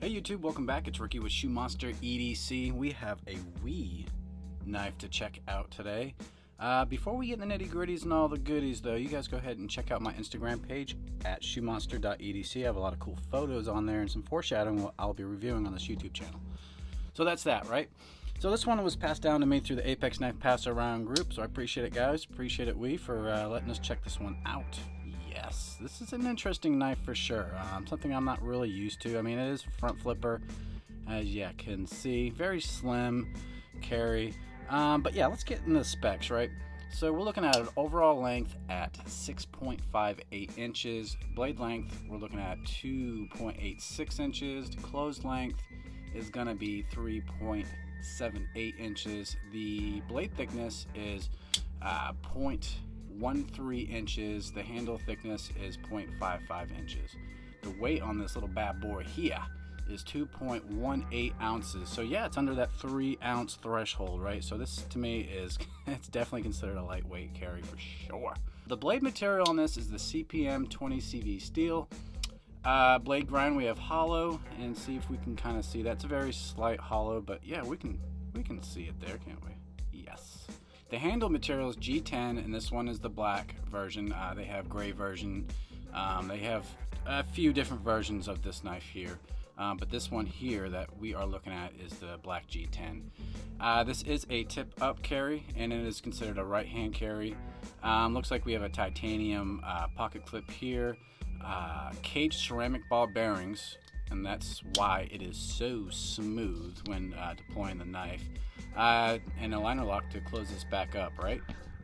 Hey YouTube, welcome back. It's Ricky with Shoemonster EDC. We have a Wii knife to check out today. Before we get in the nitty gritties and all the goodies though, you guys go ahead and check out my Instagram page at Shoemonster.edc. I have a lot of cool photos on there and some foreshadowing I'll be reviewing on this YouTube channel. So that's that, right? So this one was passed down to me through the Apex Knife Pass Around group, so I appreciate it guys. Appreciate it Wii for letting us check this one out. Yes, this is an interesting knife for sure. Something I'm not really used to. I mean, it is a front flipper, as you can see. Very slim carry. But yeah, let's get into the specs, right? So we're looking at an overall length at 6.58 inches. Blade length, we're looking at 2.86 inches. The closed length is going to be 3.78 inches. The blade thickness is 0.13 inches. The handle thickness is 0.55 inches. The weight on this little bad boy here is 2.18 ounces. So yeah, it's under that 3 ounce threshold, right? So this to me is, it's definitely considered a lightweight carry for sure. The blade material on this is the CPM 20CV steel. Blade grind, we have hollow, and see if we can kind of see. That's a very slight hollow, but yeah, we can see it there, can't we? Yes. The handle material is G10, and this one is the black version. They have gray version. They have a few different versions of this knife here, but this one here that we are looking at is the black G10. This is a tip-up carry, and it is considered a right-hand carry. Looks like we have a titanium pocket clip here, caged ceramic ball bearings, and that's why it is so smooth when deploying the knife. And a liner lock to close this back up, right?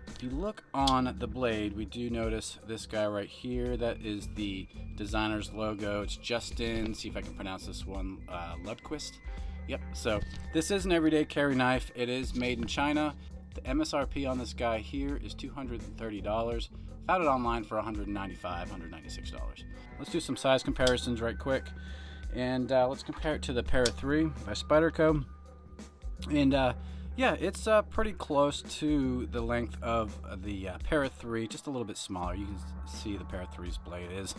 If you look on the blade, we do notice this guy right here. That is the designer's logo. It's Justin, see if I can pronounce this one, Lundquist. Yep, so this is an everyday carry knife. It is made in China. The MSRP on this guy here is $230. Found it online for $195, $196. Let's do some size comparisons right quick. And let's compare it to the Para 3 by Spyderco. And yeah, it's pretty close to the length of the Para 3, just a little bit smaller. You can see the Para 3's blade is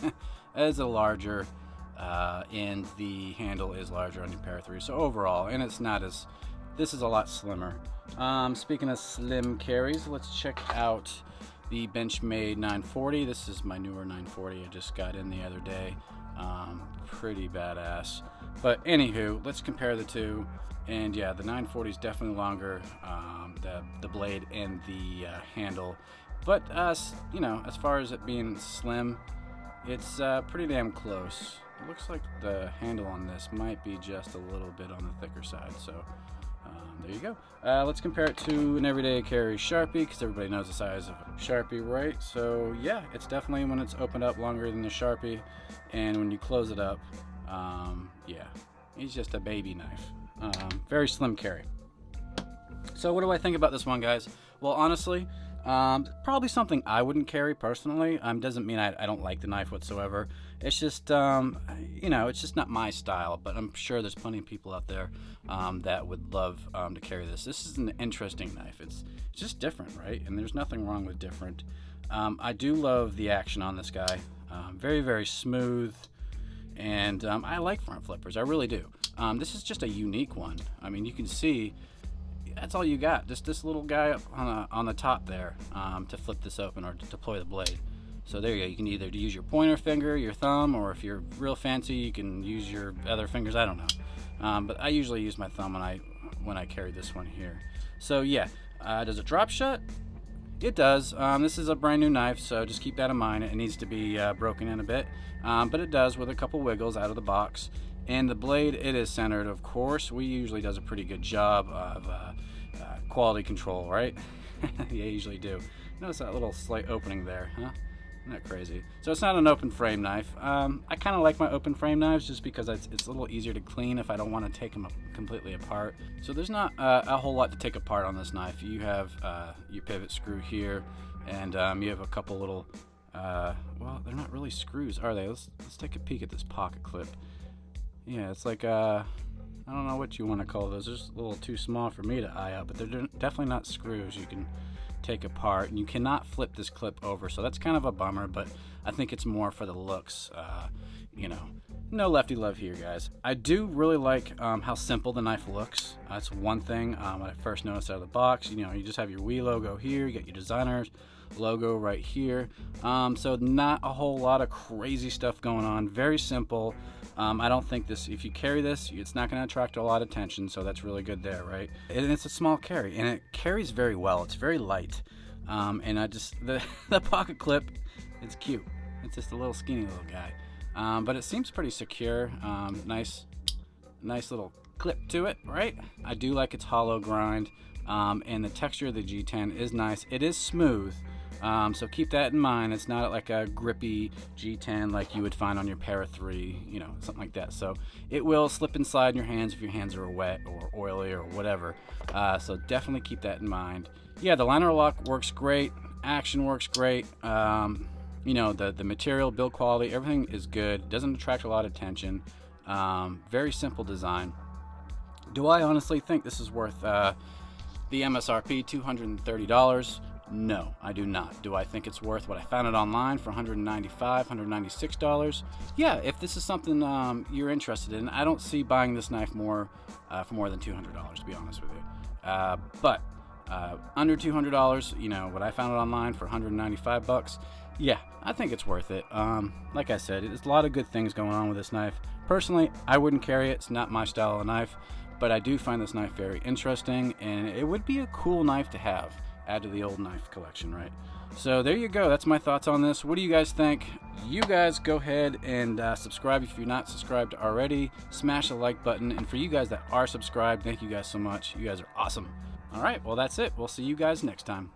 a larger, and the handle is larger on the Para 3. So overall, and it's not as, this is a lot slimmer. Speaking of slim carries, let's check out the Benchmade 940. This is my newer 940 I just got in the other day. Pretty badass. But anywho, let's compare the two. And yeah, the 940 is definitely longer, the blade and the handle. But you know, as far as it being slim, it's pretty damn close. It looks like the handle on this might be just a little bit on the thicker side. So there you go. Let's compare it to an everyday carry Sharpie, because everybody knows the size of a Sharpie, right? So yeah, it's definitely, when it's opened up, longer than the Sharpie, and when you close it up, yeah, it's just a baby knife. Very slim carry. So what do I think about this one, guys? Well, honestly, probably something I wouldn't carry personally. Doesn't mean I don't like the knife whatsoever. It's just, you know, it's just not my style, but I'm sure there's plenty of people out there that would love to carry this. This is an interesting knife. It's just different, right? And there's nothing wrong with different. I do love the action on this guy. Very, very smooth. And I like front flippers, I really do. This is just a unique one. I mean, you can see that's all you got, just this little guy up on the top there to flip this open or to deploy the blade. So there you go. You can either use your pointer finger, your thumb, or if you're real fancy, you can use your other fingers. I don't know, but I usually use my thumb when I carry this one here. So yeah, does it drop shut? It does. This is a brand new knife, so just keep that in mind. It needs to be broken in a bit, but it does with a couple wiggles out of the box. And the blade, it is centered, of course. We usually does a pretty good job of quality control, right? Yeah, usually do. Notice that little slight opening there, huh? Isn't that crazy? So it's not an open frame knife. I kind of like my open frame knives just because it's a little easier to clean if I don't want to take them completely apart. So there's not a whole lot to take apart on this knife. You have your pivot screw here, and you have a couple little, well, they're not really screws, are they? Let's take a peek at this pocket clip. Yeah, it's like, I don't know what you want to call those. They're just a little too small for me to eye out, but they're definitely not screws you can take apart. And you cannot flip this clip over, so that's kind of a bummer, but I think it's more for the looks. You know, no lefty love here, guys. I do really like how simple the knife looks. That's one thing I first noticed out of the box. You know, you just have your WE logo here, you got your designer's logo right here. So not a whole lot of crazy stuff going on. Very simple. I don't think this, if you carry this, it's not going to attract a lot of attention, so that's really good there, right? And it's a small carry, and it carries very well. It's very light. And I just, the pocket clip, it's cute. It's just a little skinny little guy. But it seems pretty secure. Nice little clip to it, right? I do like its hollow grind, and the texture of the G10 is nice. It is smooth, so keep that in mind. It's not like a grippy G10 like you would find on your Para 3, you know, something like that. So it will slip and slide in your hands if your hands are wet or oily or whatever. So definitely keep that in mind. Yeah, the liner lock works great. Action works great. You know, the material, build quality, everything is good. Doesn't attract a lot of attention. Very simple design. Do I honestly think this is worth the MSRP, $230? No, I do not. Do I think it's worth what I found it online for $195, $196? Yeah, if this is something you're interested in, I don't see buying this knife for more than $200, to be honest with you. But under $200, you know, what I found it online for $195, yeah, I think it's worth it. Like I said, there's a lot of good things going on with this knife. Personally, I wouldn't carry it. It's not my style of knife, but I do find this knife very interesting, and it would be a cool knife to have. Add to the old knife collection, right? So there you go. That's my thoughts on this. What do you guys think? You guys go ahead and subscribe if you're not subscribed already. Smash the like button. And for you guys that are subscribed, thank you guys so much. You guys are awesome. All right, well, that's it. We'll see you guys next time.